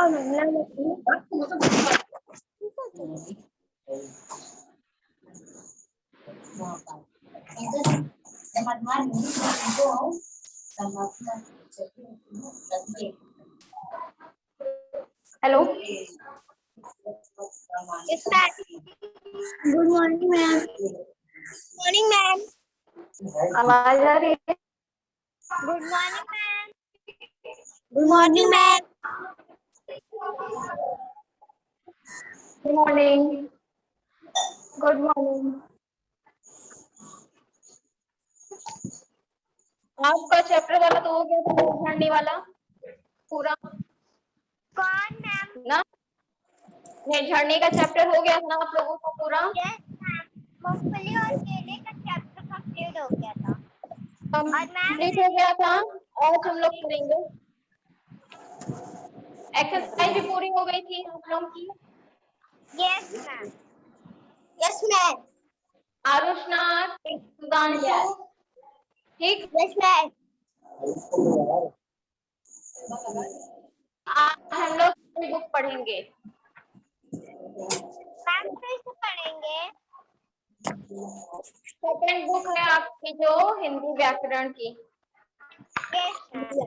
Hello, good morning ma'am. Morning ma'am. आवाज आ रही है? Good morning ma'am. Good morning ma'am. Good morning. Good morning. आपका chapter वाला तो हो गया था, झरने वाला पूरा कौन मैम? ना? ये झरने का चैप्टर हो गया था ना आप लोगों को पूरा? यस मैम, मूंगफली और केले का चैप्टर कंप्लीट हो गया था। कंप्लीट हो गया था। आज हम लोग करेंगे एक्सरसाइज भी पूरी हो गई थी आप लोगों की। Yes ma'am. Yes ma'am. Arushna, Sudhanshu, ठीक? Yes ma'am. आज हम लोग बुक पढ़ेंगे। मैम कैसे पढ़ेंगे? सेकंड बुक है आपकी जो हिंदी व्याकरण की। Yes ma'am.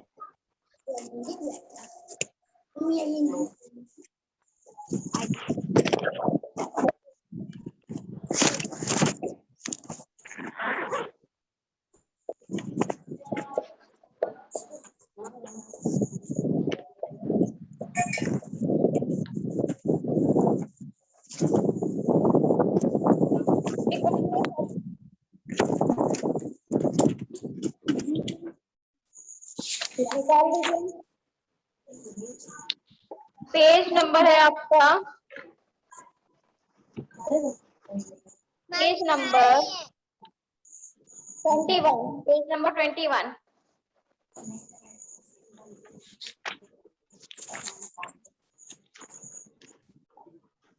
निकाल दीजिए। पेज नंबर है आपका, page number 21, page number 21।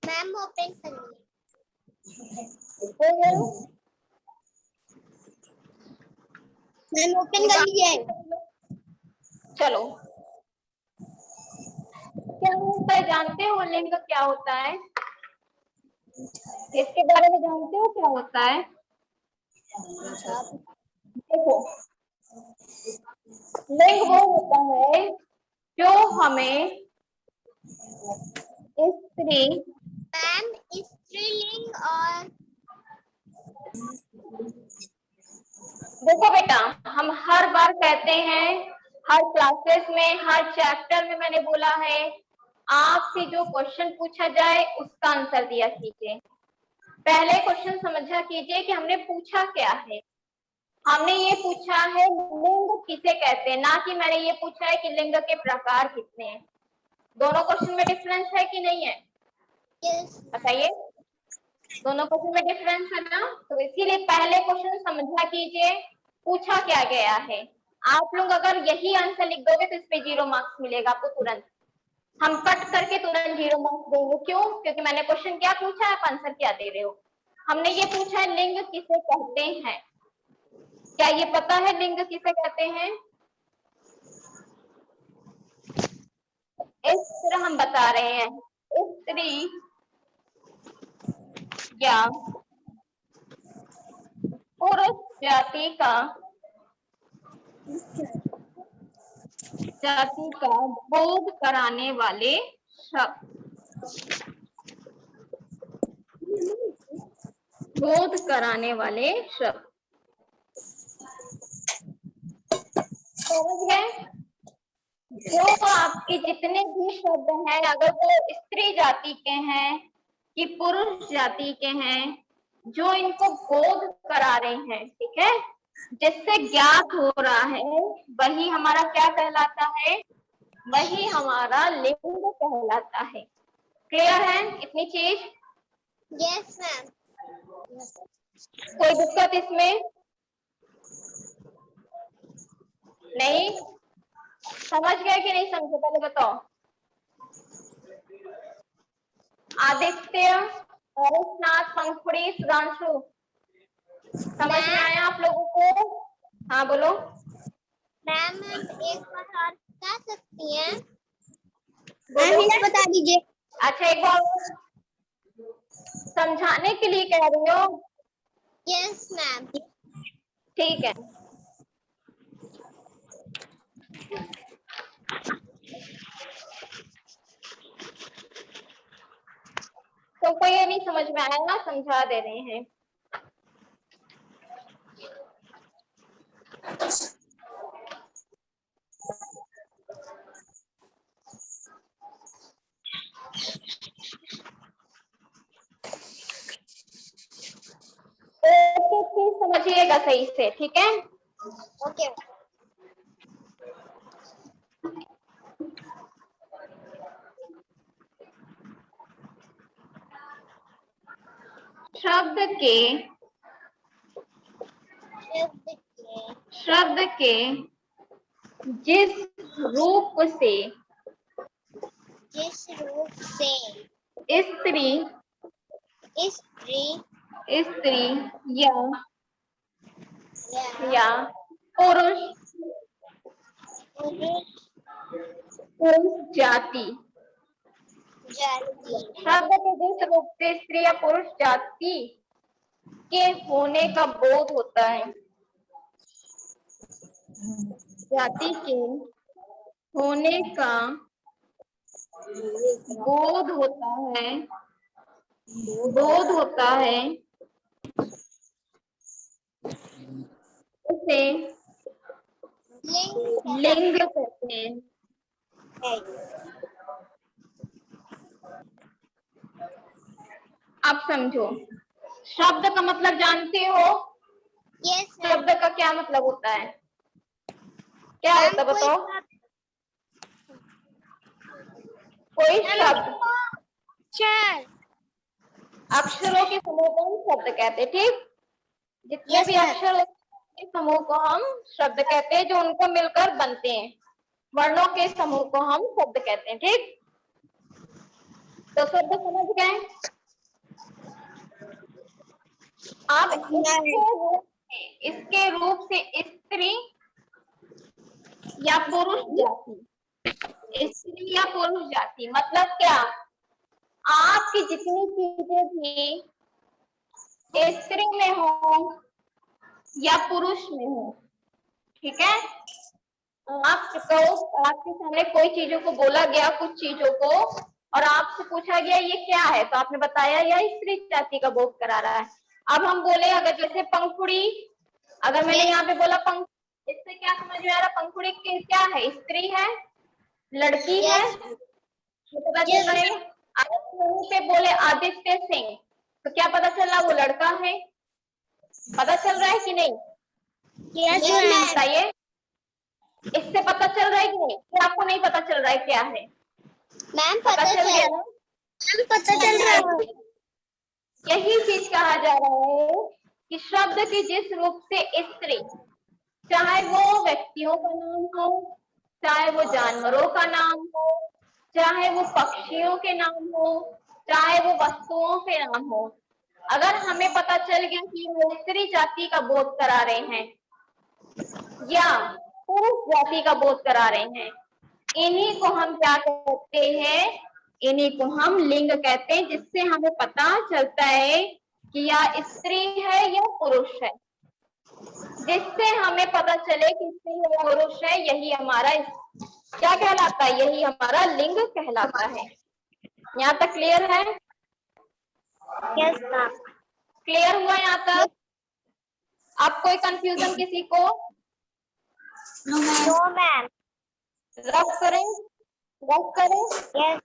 Ma'am open करिए। मैम ओपन कर लीजिए। चलो, क्या होता है जानते हो? लिंग क्या होता है? इसके बारे में जानते हो क्या होता है? देखो, लिंग वो होता है जो हमें स्त्री, मैम स्त्रीलिंग और देखो बेटा, हम हर बार कहते हैं, हर क्लासेस में, हर चैप्टर में मैंने बोला है, आपसे जो क्वेश्चन पूछा जाए उसका आंसर दिया कीजिए। पहले क्वेश्चन समझा कीजिए कि हमने पूछा क्या है। हमने ये पूछा है लिंग किसे कहते हैं, ना कि मैंने ये पूछा है कि लिंग के प्रकार कितने हैं। दोनों क्वेश्चन में डिफरेंस है कि नहीं है? बताइए, दोनों क्वेश्चन में डिफरेंस है ना? तो इसीलिए पहले क्वेश्चन समझा कीजिए पूछा क्या गया है। आप लोग अगर यही आंसर लिख दोगे तो इस पे 0 मार्क्स मिलेगा आपको तुरंत। हम कट करके तुरंत 0 मार्क्स देंगे। क्यों? क्योंकि मैंने क्वेश्चन क्या पूछा है, आप आंसर क्या दे रहे हो। हमने ये पूछा है लिंग किसे कहते हैं। क्या ये पता है लिंग किसे कहते हैं? इस तरह हम बता रहे हैं, स्त्री या पुरुष जाति का बोध कराने वाले शब्द, बोध कराने वाले शब्द। समझ गए? जो आपके जितने भी शब्द हैं, अगर वो स्त्री जाति के हैं कि पुरुष जाति के हैं, जो इनको बोध करा रहे हैं, ठीक है, जिससे ज्ञात हो रहा है, वही हमारा क्या कहलाता है? वही हमारा लिंग कहलाता है। क्लियर है इतनी चीज? Yes ma'am. कोई दिक्कत इसमें नहीं? समझ गए कि नहीं समझे? पहले बताओ। आदित्य, अरुषनाथ, पंखुड़ी, सुधांशु, समझ में आया आप लोगों को? हाँ बोलो। मैम एक बार और बता सकती हैं? मैम हिंट्स बता दीजिए। अच्छा एक बार समझाने के लिए कह रही हो? Yes ma'am. ठीक है। तुमको ये नहीं समझ में आया ना, समझा दे रहे हैं। तो समझिएगा सही से, ठीक है? ओके। शब्द के जिस रूप से स्त्री या पुरुष जाति, शब्द के जिस रूप से स्त्री या पुरुष जाति के होने का बोध होता है, जाति के होने का बोध होता है, उसे लिंग कहते हैं। अब समझो, शब्द का मतलब जानते हो? यस। शब्द का क्या मतलब होता है? क्या होता है बताओ? कोई शब्द अक्षरों के समूह को हम शब्द कहते हैं, ठीक? जितने भी अक्षर के समूह को हम शब्द कहते हैं, जो उनको मिलकर बनते हैं। वर्णों के समूह को हम शब्द कहते हैं, ठीक? तो शब्द समझ गए? अब इसके रूप से स्त्री या पुरुष जाति, स्त्री या पुरुष जाति मतलब क्या? आपकी जितनी चीजें भी स्त्री में हो या पुरुष में हो, ठीक है? आपके सामने कोई चीजों को बोला गया, कुछ चीजों को, और आपसे पूछा गया ये क्या है, तो आपने बताया यह स्त्री जाति का बोध करा रहा है। अब हम बोले अगर जैसे पंखुड़ी, अगर मैंने यहाँ पे बोला पंखुड़ी, इससे क्या समझ में आ रहा? पंखुड़ी क्या है? स्त्री है, लड़की है, पता चल रहा है। अगर पे बोले आदित्य सिंह, तो क्या पता चल रहा वो लड़का है? पता चल रहा है कि नहीं? बताइए, इससे पता चल रहा है कि नहीं? कि आपको नहीं पता चल रहा है क्या है? मैम पता चल गया ना? पता चल रहा है। यही चीज कहा जा रहा है कि शब्द के जिस रूप से स्त्री, चाहे वो व्यक्तियों का नाम हो, चाहे वो जानवरों का नाम हो, चाहे वो पक्षियों के नाम हो, चाहे वो वस्तुओं के नाम हो, अगर हमें पता चल गया कि वो स्त्री जाति का बोध करा रहे हैं या पुरुष जाति का बोध करा रहे हैं, इन्हीं को हम क्या कहते हैं? इन्हीं को हम लिंग कहते हैं, जिससे हमें पता चलता है कि यह स्त्री है या पुरुष है। जिससे हमें पता चले कि स्त्री या पुरुष है, यही हमारा क्या कहलाता है? यही हमारा लिंग कहलाता है। यहाँ तक क्लियर है? Yes ma'am. क्लियर हुआ यहाँ तक? आप कोई कंफ्यूजन किसी को? No ma'am. रफ करें? यस।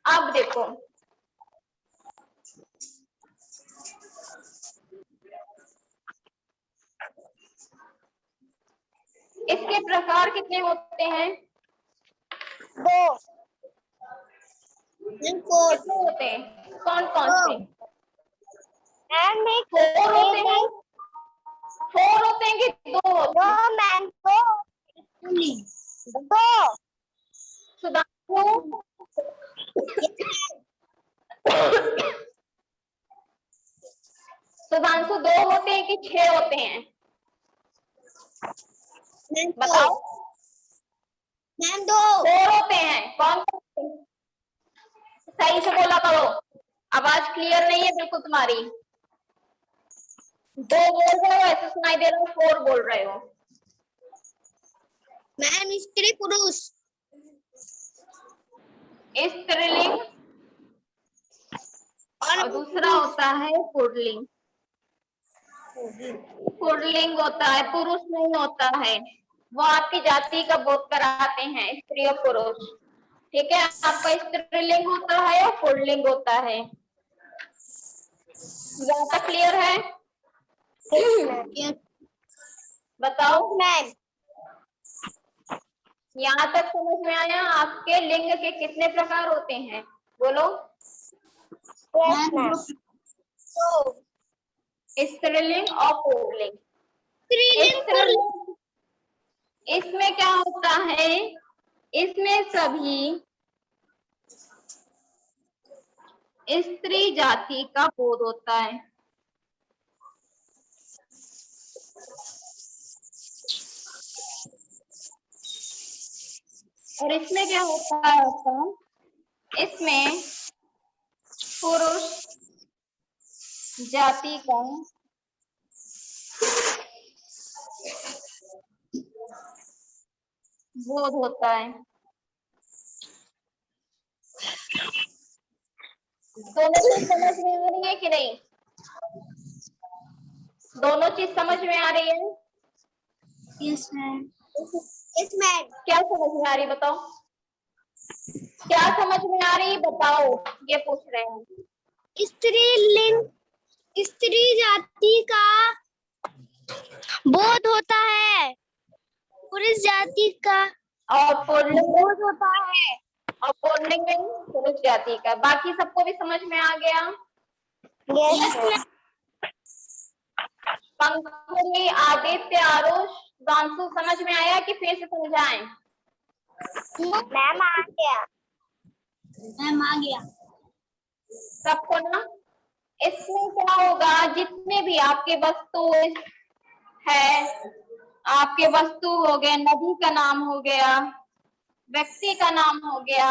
अब देखो, इसके प्रकार कितने होते हैं? 2 कितने होते हैं? कौन कौन से? मैम 4 होते हैं? 4 होते हैं कि 2 होते हैं? नो मैम 2 सुधांशु, सुधांशु 2 होते हैं कि 6 होते हैं? बताओ। मैम दो होते हैं। कौन कौन? सही से बोला करो, आवाज क्लियर नहीं है बिल्कुल तुम्हारी। दो बोल रहे हो, ऐसे सुनाई दे रहा हो 4 बोल रहे हो। मैम स्त्री पुरुष। स्त्रीलिंग और दूसरा होता है पुल्लिंग। पुल्लिंग होता है, पुरुष नहीं होता है। वो आपकी जाति का बोध कराते हैं, स्त्री और पुरुष। ठीक है, आपका स्त्रीलिंग होता है और पुल्लिंग होता है। यहाँ तक क्लियर है? बताओ मैम यहाँ तक समझ में आया? आपके लिंग के कितने प्रकार होते हैं? बोलो। स्त्रीलिंग और पुल्लिंग। स्त्रीलिंग, इसमें क्या होता है, इसमें सभी स्त्री जाति का बोध होता है। और इसमें क्या होता है आपका, इसमें पुरुष जाति का बोध होता है। दोनों चीज समझ में आ रही है कि नहीं? दोनों चीज समझ में आ रही है? Yes ma'am. Yes ma'am. क्या समझ में आ रही बताओ? क्या समझ में आ रही बताओ, ये पूछ रहे हैं। स्त्रीलिंग स्त्री जाति का बोध होता है, पुरुष जाति का और पुल्लिंग बोध होता है। और पुल्लिंग में पुरुष जाति का। बाकी सबको भी समझ में आ गया? Yes ma'am. पंखुड़ी, आदित्य, आरुष, दांशु समझ में आया कि फिर से समझाएं? मैम आ गया। मैम आ गया सबको ना? इसमें क्या होगा, जितने भी आपके वस्तु है, आपके वस्तु हो गए, नदी का नाम हो गया, व्यक्ति का नाम हो गया,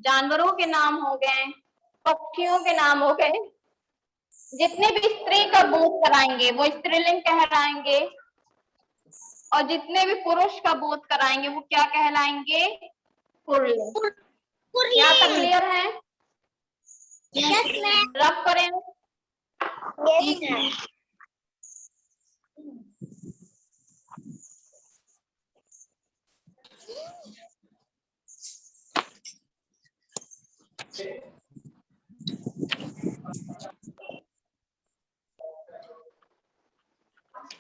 जानवरों के नाम हो गए, पक्षियों के नाम हो गए, जितने भी स्त्री का बोध कराएंगे वो स्त्रीलिंग कहलाएंगे, और जितने भी पुरुष का बोध कराएंगे वो क्या कहलाएंगे? पुल्लिंग। यहाँ तक क्लियर है? Yes ma'am. रब करें। Yes ma'am.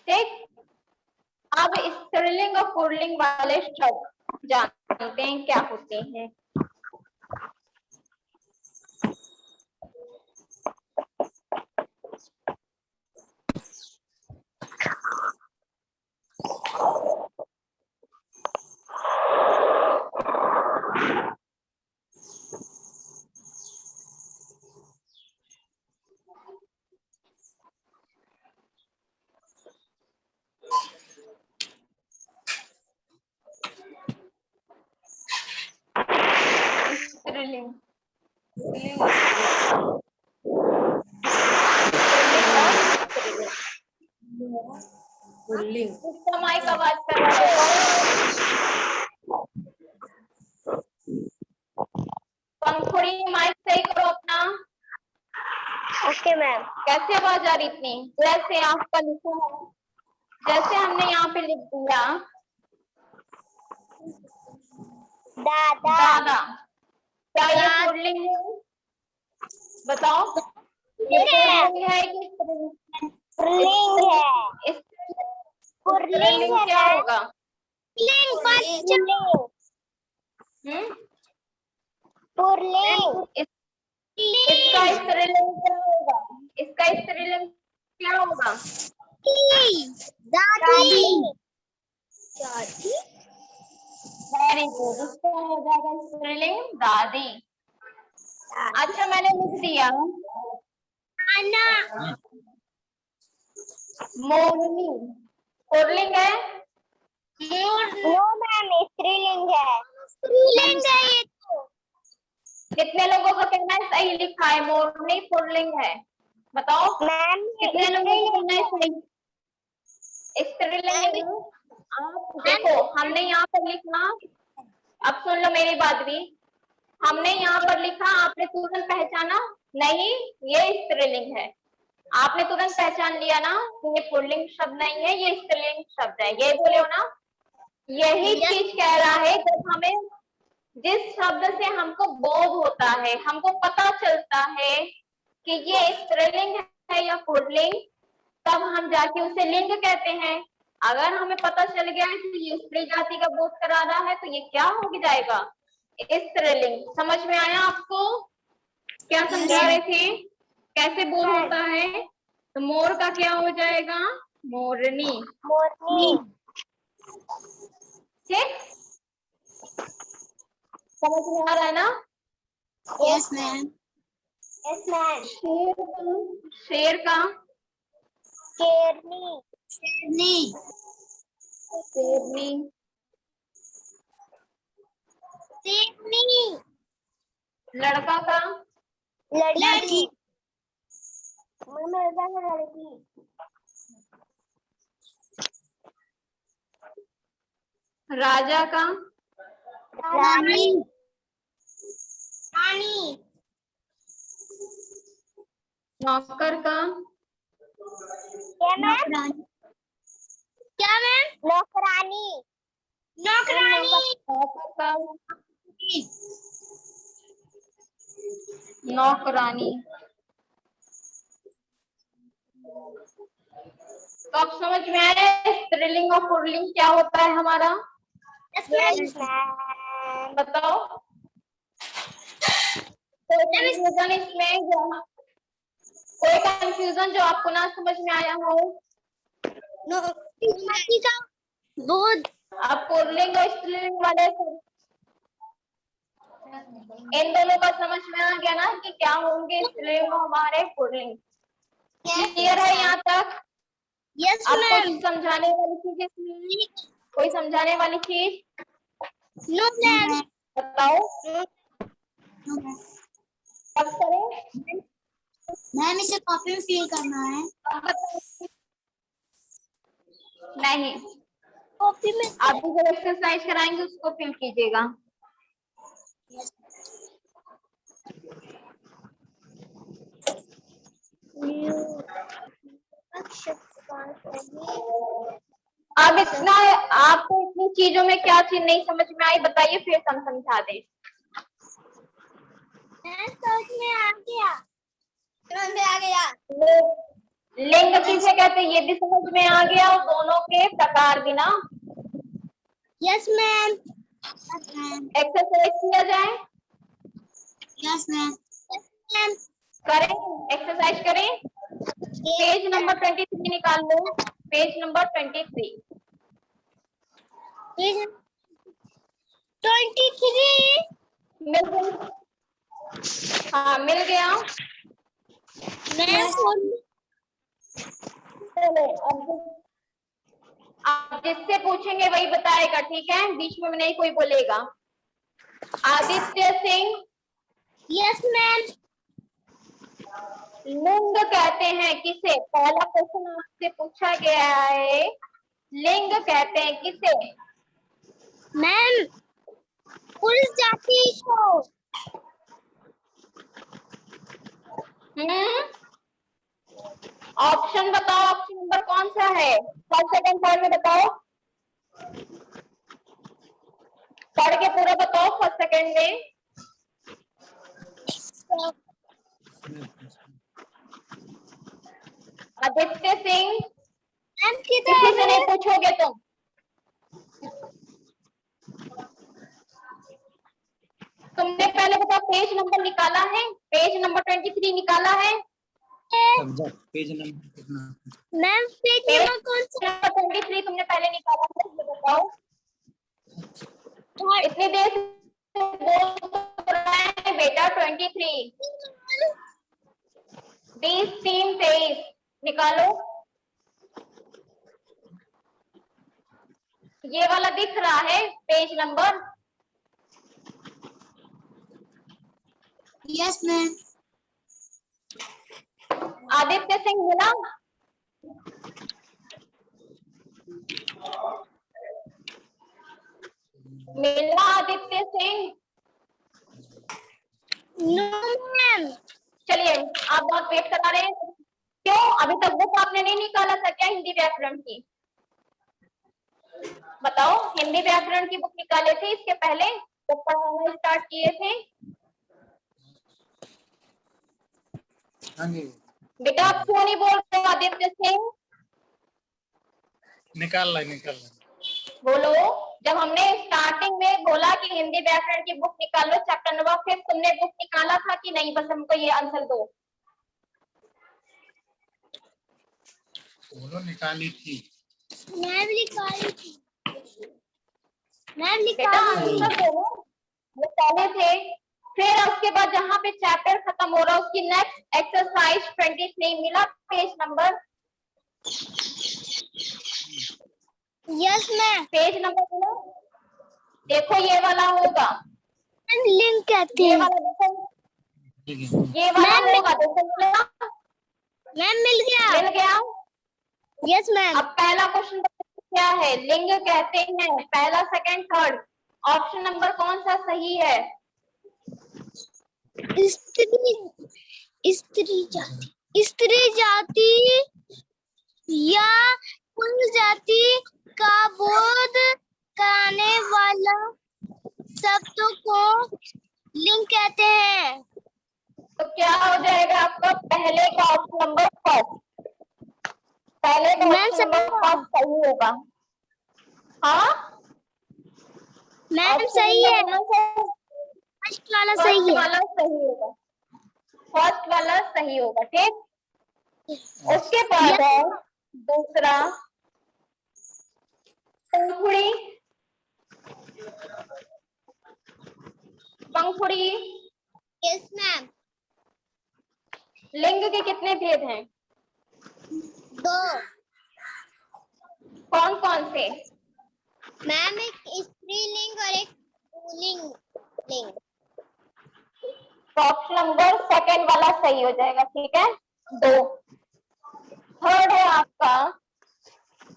ठीक, अब स्त्रीलिंग और पुल्लिंग वाले शब्द जानते हैं क्या होते हैं। स्त्रीलिंग, पुल्लिंग। इसका माइक आवाज कर रहा है। पंखुड़ी, माइक सही करो अपना। Okay ma'am. कैसे आवाज आ रही इतनी? जैसे आपका लिखा है, जैसे हमने यहाँ पे लिख दिया दादा। दादा, क्या ये पुल्लिंग है? बताओ, ये पुल्लिंग है कि स्त्रीलिंग? पुल्लिंग है। पुल्लिंग क्या होगा? पुल्लिंग। इसका स्त्रीलिंग क्या होगा? इसका स्त्रीलिंग क्या होगा? दादी। वेरी गुड, इसका हो जाएगा स्त्रीलिंग दादी। अच्छा, मैंने लिख दिया मोरनी, पुल्लिंग है? नो मैम, स्त्रीलिंग है। स्त्रीलिंग है ये तो। कितने लोगों का कहना है सही लिखा है? मोरनी पुल्लिंग है, बताओ मैम कितने लोगों का कहना है सही? स्त्रीलिंग है। आप देखो, हमने यहाँ पर लिखा, अब सुन लो मेरी बात भी, हमने यहाँ पर लिखा, आपने तुरंत पहचाना नहीं ये स्त्रीलिंग है, आपने तुरंत पहचान लिया ना कि ये पुल्लिंग शब्द नहीं है, ये स्त्रीलिंग शब्द है, ये बोले हो ना? यही चीज कह रहा है, जब हमें जिस शब्द से हमको बोध होता है, हमको पता चलता है कि ये स्त्रीलिंग है या पुल्लिंग, तब हम जाके उसे लिंग कहते हैं। अगर हमें पता चल गया है कि ये स्त्री जाति का बोध करा रहा है, तो ये क्या हो जाएगा? स्त्रीलिंग। समझ में आया आपको? क्या समझा रहे थे? कैसे बोध होता है? तो मोर का क्या हो जाएगा? मोरनी। मोरनी। ठीक, समझ में आ रहा है ना? Yes ma'am. Yes ma'am. शेर का शेरनी। शेरनी। शेरनी। शेरनी। लड़का का लड़की। लड़का का लड़की। राजा का रानी। रानी। नौकर का क्या मैम? क्या मैम? नौकरानी। नौकरानी। नौकर का नौकरानी। तो अब समझ में आया स्त्रीलिंग और पुल्लिंग क्या होता है हमारा? बताओ। कोई कंफ्यूजन जो आपको ना समझ में आया हो? बहुत। आप पुल्लिंग और स्त्रीलिंग वाले इन दोनों का समझ में आ गया ना कि क्या होंगे स्त्रीलिंग और हमारे पुल्लिंग? क्लियर है यहाँ तक? यस आपको मैम। समझाने वाली चीज इसमें कोई समझाने वाली चीज? No ma'am. बताओ। कब करें? मैम इसे कॉपी में फिल करना है। नहीं, कॉपी में। आप जो एक्सरसाइज कराएंगे उसको फिल कीजिएगा। अब इतना, आपको इतनी चीजों में क्या चीज नहीं समझ में आई बताइए, फिर हम समझा दें। समझ में आ गया। समझ में आ गया। लिंग किसे कहते हैं ये भी समझ में आ गया, और दोनों के प्रकार भी ना। Yes ma'am. एक्सरसाइज किया जाए। Yes ma'am. करें, एक्सरसाइज करें। पेज नंबर 23 निकाल लो, पेज नंबर 23। 23 मिल गया? हाँ मिल गया। चलो अब जिससे पूछेंगे वही बताएगा, ठीक है? बीच में नहीं कोई बोलेगा। आदित्य सिंह। Yes ma'am. लिंग कहते हैं किसे? पहला क्वेश्चन आपसे पूछा गया है, लिंग कहते हैं किसे? मैम पुरुष जाति को। ऑप्शन बताओ, ऑप्शन नंबर कौन सा है? फर्स्ट सेकंड थर्ड में बताओ, पढ़ के पूरा बताओ फर्स्ट सेकंड में। आदित्य सिंह। किसी से नहीं पूछोगे तुम? तुमने पहले बताओ पेज नंबर निकाला है? पेज नंबर 23 निकाला है? पेज नंबर कितना? मैम पेज नंबर कौन सा? नंबर 23 तुमने पहले निकाला है, तो बताओ। इतनी देर से बोल तो रहा है बेटा 23, 20, 3, 23 निकालो। ये वाला दिख रहा है page number? Yes ma'am. Aditya Singh मिला? मिला आदित्य सिंह? No ma'am. चलिए, आप बहुत वेट करा रहे हैं। क्यों? अभी तक बुक आपने नहीं निकाला था क्या हिंदी व्याकरण की? बताओ, हिंदी व्याकरण की बुक निकाले थे इसके पहले जब पढ़ाना स्टार्ट किए थे? हाँ जी, बेटा आप क्यों नहीं बोल रहे हो आदित्य सिंह? निकाल ला। बोलो। जब हमने स्टार्टिंग में बोला कि हिंदी व्याकरण की बुक निकालो चैप्टर नंबर, फिर तुमने बुक निकाला था कि नहीं? बस हमको ये आंसर दो। बोलो, निकाली थी। मैम निकाली थी। मैम बेटा आंसर दो। निकाले थे। फिर उसके बाद जहाँ पे चैप्टर खत्म हो रहा है उसकी नेक्स्ट एक्सरसाइज 23 मिला page number? Yes ma'am. Page number मिला? देखो ये वाला होगा। मैम लिंक कहते ये हैं। वाला देखो, ठीक है। ये वाला मैम होगा। देखो मिला? मैम मिल गया। मिल गया? Yes ma'am. अब पहला क्वेश्चन क्या है? लिंग कहते हैं पहला, सेकंड, थर्ड। ऑप्शन नंबर कौन सा सही है? स्त्री जाति या पुरुष जाति का बोध कराने वाला शब्दों को लिंग कहते हैं। तो क्या हो जाएगा आपका पहले का ऑप्शन नंबर फर्स्ट? पहले का मैम ऑप्शन नंबर फर्स्ट सही होगा। हाँ, मैम सही है। फर्स्ट वाला सही फर्स्ट है। वाला सही होगा। फर्स्ट वाला सही होगा। ठीक। उसके बाद है दूसरा, पंखुड़ी। पंखुड़ी यस मैम। लिंग के कितने भेद हैं? 2 कौन कौन से? मैम, एक स्त्रीलिंग और एक पुल्लिंग लिंग। तो ऑप्शन नंबर सेकंड वाला सही हो जाएगा। ठीक है। 2। थर्ड है आपका,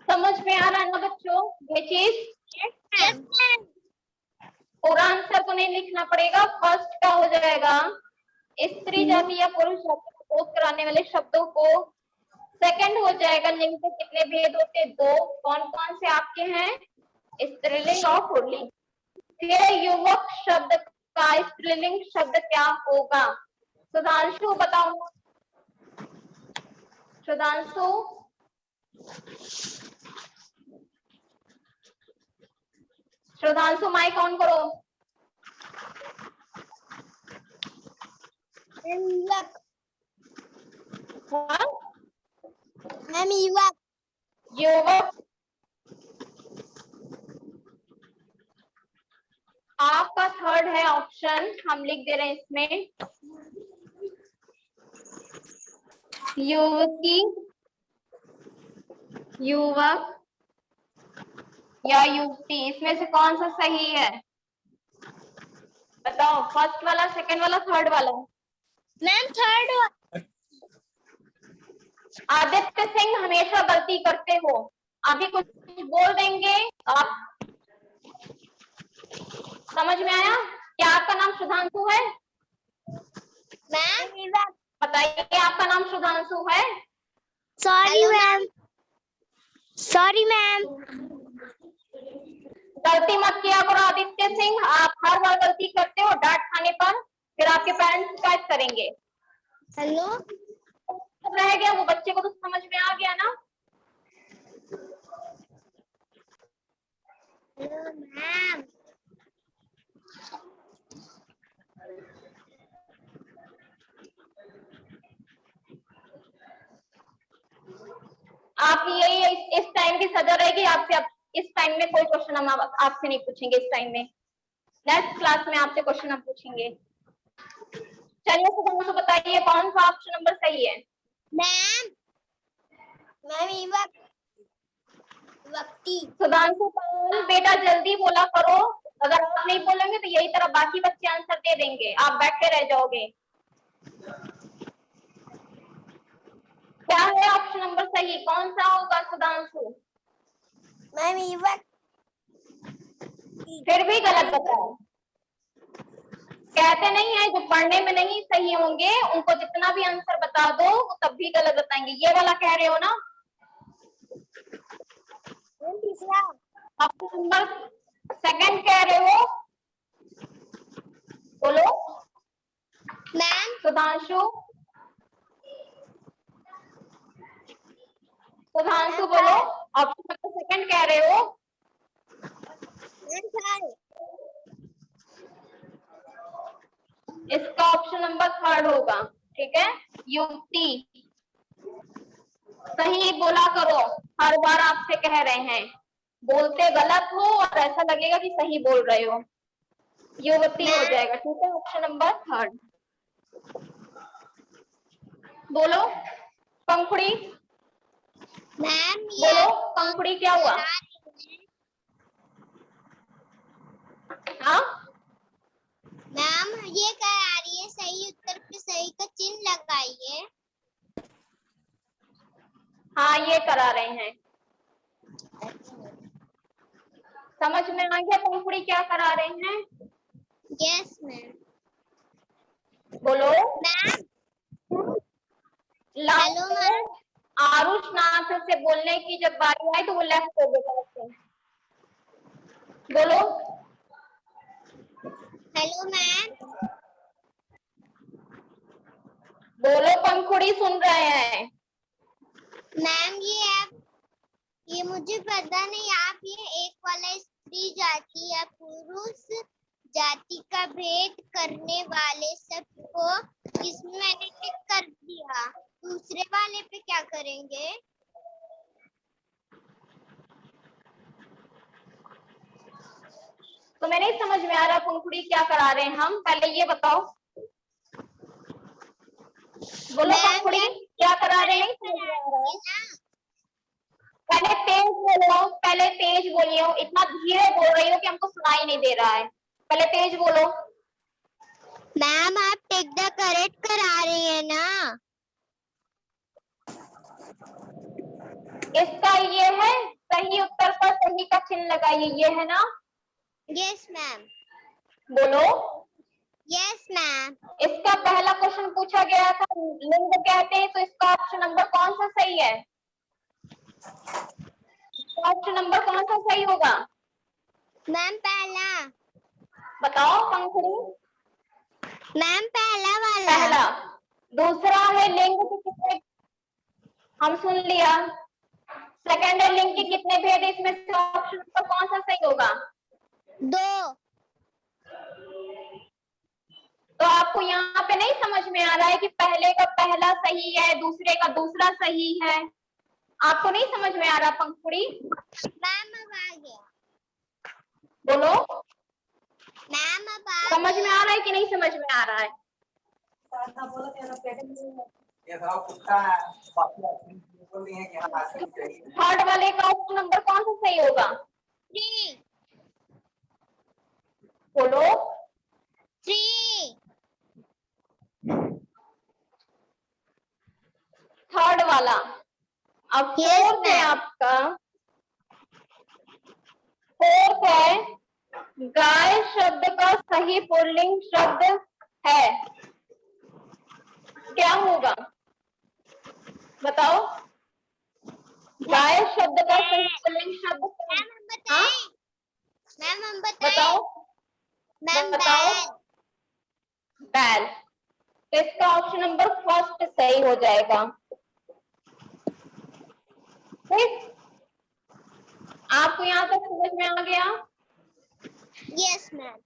समझ में आ रहा है ना बच्चों ये चीज? Yes ma'am. पूरा आंसर तो नहीं लिखना पड़ेगा। फर्स्ट का हो जाएगा स्त्री जाति या पुरुष जाति को बोध कराने वाले शब्दों को। सेकंड हो जाएगा लिंग के कितने भेद होते हैं? 2। कौन कौन से आपके हैं? स्त्रीलिंग और पुल्लिंग। फिर युवक शब्द का स्त्रीलिंग शब्द क्या होगा? सुधांशु बताओ। सुधांशु, सुधांशु माइक ऑन करो। युवक। हाँ? मैम युवक। युवक आपका थर्ड है ऑप्शन, हम लिख दे रहे हैं इसमें। युवती, युवक या युवती, इसमें से कौन सा सही है? बताओ, फर्स्ट वाला, सेकंड वाला, थर्ड वाला? Ma'am third. आदित्य सिंह हमेशा गलती करते हो। अभी कुछ बोल देंगे आप। समझ में आया? क्या आपका नाम सुधांशु है? मैम युवक। बताइए, आपका नाम सुधांशु है? Sorry ma'am. Sorry ma'am. गलती मत किया करो आदित्य सिंह। आप हर बार गलती करते हो, डांट खाने पर फिर आपके पेरेंट्स शिकायत करेंगे। हेलो रह गया वो बच्चे को तो समझ में आ गया ना? मैम। आपकी यही इस टाइम की सजा रहेगी आपसे। अब इस टाइम में कोई क्वेश्चन हम आपसे नहीं पूछेंगे। इस टाइम में नेक्स्ट क्लास में आपसे क्वेश्चन हम पूछेंगे। चलिए सुधांशु बताइए कौन सा ऑप्शन नंबर सही है? मैम मैम युवक। वक्ती। सुधांशु बेटा जल्दी बोला करो, अगर आप नहीं बोलेंगे तो यही तरह बाकी बच्चे आंसर दे देंगे, आप बैठे रह जाओगे। क्या है ऑप्शन नंबर सही, कौन सा होगा सुधांशु? मैम इवन फिर भी गलत बताओ। कहते नहीं है जो पढ़ने में नहीं सही होंगे उनको जितना भी आंसर बता दो वो तब भी गलत बताएंगे, ये वाला कह रहे हो ना? तीसरा ऑप्शन नंबर सेकंड कह रहे हो, बोलो मैम सुधांशु। सुधांशु बोलो, ऑप्शन नंबर सेकंड कह रहे हो? इसका ऑप्शन नंबर थर्ड होगा, ठीक है। युक्ति सही बोला करो, हर बार आपसे कह रहे हैं, बोलते गलत हो और ऐसा लगेगा कि सही बोल रहे हो, युवती हो जाएगा, ठीक है। ऑप्शन नंबर थर्ड बोलो पंखुड़ी। मैम बोलो पंखुड़ी, क्या हुआ? हाँ मैम ये करा रही है, सही उत्तर पे सही का चिन्ह लगाइए। हाँ ये करा रहे हैं, समझ में आ गया पंखुड़ी क्या करा रहे हैं? Yes ma'am. बोलो ma'am last hello ma'am. Aarush Nath से बोलने की जब बारी आई तो वो लेफ्ट हो गया। बोलो हेलो मैम। बोलो पंखुड़ी, सुन रहे हैं। मैम ये मुझे पता नहीं, आप ये एक वाला स्त्री जाति या पुरुष जाति का भेद करने वाले सबको इसमें मैंने टिक कर दिया, दूसरे वाले पे क्या करेंगे? तो मैं नहीं समझ में आ रहा पंखुड़ी क्या करा रहे हैं हम, पहले ये बताओ। बोलो पंखुड़ी क्या करा रहे हैं, समझ में आ रहा है? पहले तेज बोलो, पहले तेज बोलियो, इतना धीरे बोल रही हो कि हमको सुनाई नहीं दे रहा है, पहले तेज बोलो। मैम आप टेक द करेक्ट करा रही है ना? इसका ये है, सही उत्तर पर सही का चिन्ह लगाइए, ये है ना? Yes ma'am. बोलो यस मैम। इसका पहला क्वेश्चन पूछा गया था लिंग कहते हैं, तो इसका ऑप्शन नंबर कौन सा सही है? ऑप्शन नंबर कौन सा सही होगा? मैम पहला। बताओ पंखुड़ी। मैम पहला वाला। पहला। दूसरा है लिंग के कितने, हम सुन लिया। सेकंड है लिंग के कितने भेद, इसमें से ऑप्शन नंबर कौन सा सही होगा? 2। तो आपको यहाँ पे नहीं समझ में आ रहा है कि पहले का पहला सही है, दूसरे का दूसरा सही है? आपको नहीं समझ में आ रहा पंखुड़ी? मैम अब आ गया। बोलो मैम अब आ समझ में आ रहा है कि नहीं समझ में आ रहा है? थर्ड वाले का ऑप्शन नंबर कौन सा सही होगा? 3। बोलो 3। थर्ड वाला। अब Yes, फोर्थ है ma'am. आपका, फोर्थ है गाय शब्द का सही पुल्लिंग शब्द है, क्या होगा बताओ? गाय शब्द का सही पुल्लिंग शब्द क्या? मैम हम हाँ बताएं? मैम हम बताएं? बताओ मैम बताओ। बैल, तो इसका ऑप्शन नंबर फर्स्ट सही हो जाएगा, ठीक? आपको यहाँ तक समझ में आ गया? Yes ma'am.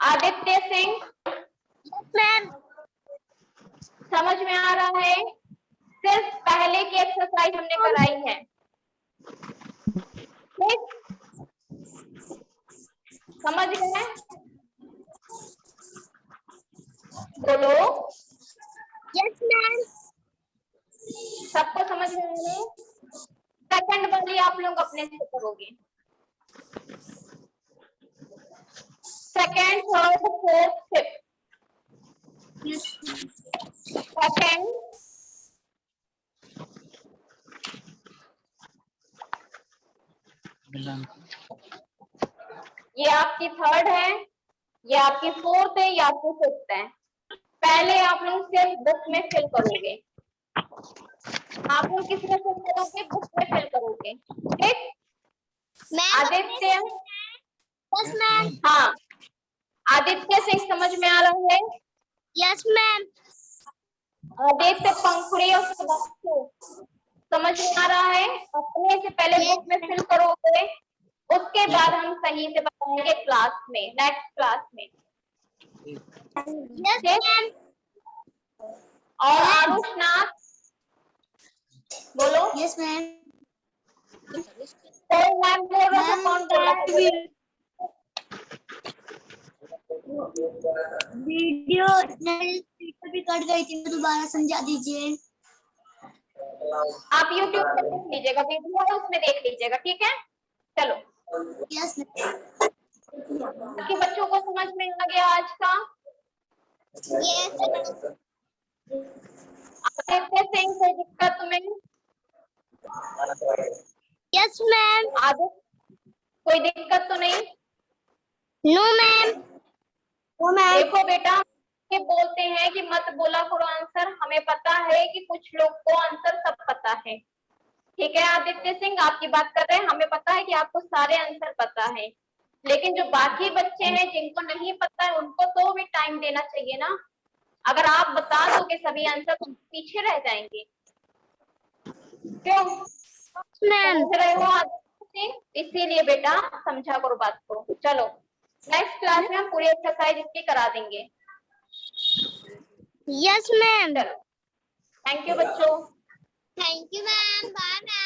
Aditya Singh ma'am समझ में आ रहा है? सिर्फ पहले की एक्सरसाइज हमने कराई है, ठीक? समझ गए? बोलो यस मैम। सबको समझ में आ रहा है? सेकंड वाली आप लोग अपने से करोगे। Second, third, fourth, fifth. Second, मिलान ये आपकी थर्ड है, ये आपकी फोर्थ है, ये आपकी फिफ्थ है। पहले आप लोग सिर्फ बुक में फिल करोगे। आप लोग किस में फिल करोगे? बुक में फिल करोगे, ठीक? मैम आदित्य, यस मैम, हाँ, आदित्य सिंह समझ में आ रहा है? यस मैम, आदित्य, पंखुड़ी और सुबह समझ में आ रहा है? अपने से पहले बुक में फिल करोगे, उसके बाद हम सही से बताएंगे क्लास में, नेक्स्ट क्लास में। Yes ma'am. और आरुष नाथ, बोलो। Yes ma'am. कोई मैम बोल रहा था, कौन बोल रहा था? वीडियो भी कट गई थी, दोबारा समझा दीजिए। आप YouTube पे देख लीजिएगा, वीडियो है उसमें देख लीजिएगा, ठीक है? चलो, यस कि बच्चों को समझ में आ गया आज का? यस आदित्य सिंह, कोई दिक्कत तुम्हें? Yes ma'am. आदित्य, कोई दिक्कत तो नहीं? No ma'am. No ma'am. देखो बेटा, ये बोलते हैं कि मत बोला करो आंसर, हमें पता है कि कुछ लोग को आंसर सब पता है, ठीक है? आदित्य सिंह, आपकी बात कर रहे हैं, हमें पता है कि आपको सारे आंसर पता है, लेकिन जो बाकी बच्चे हैं जिनको नहीं पता है, उनको तो भी टाइम देना चाहिए ना। अगर आप बता दोगे सभी आंसर तो पीछे रह जाएंगे, क्यों? समझ रहे हो आदित्य सिंह? इसीलिए बेटा समझा करो बात को। चलो, नेक्स्ट क्लास में हम पूरी एक्सरसाइज इसकी करा देंगे। Yes ma'am. चलो, थैंक यू बच्चों। Thank you ma'am. Bye ma'am.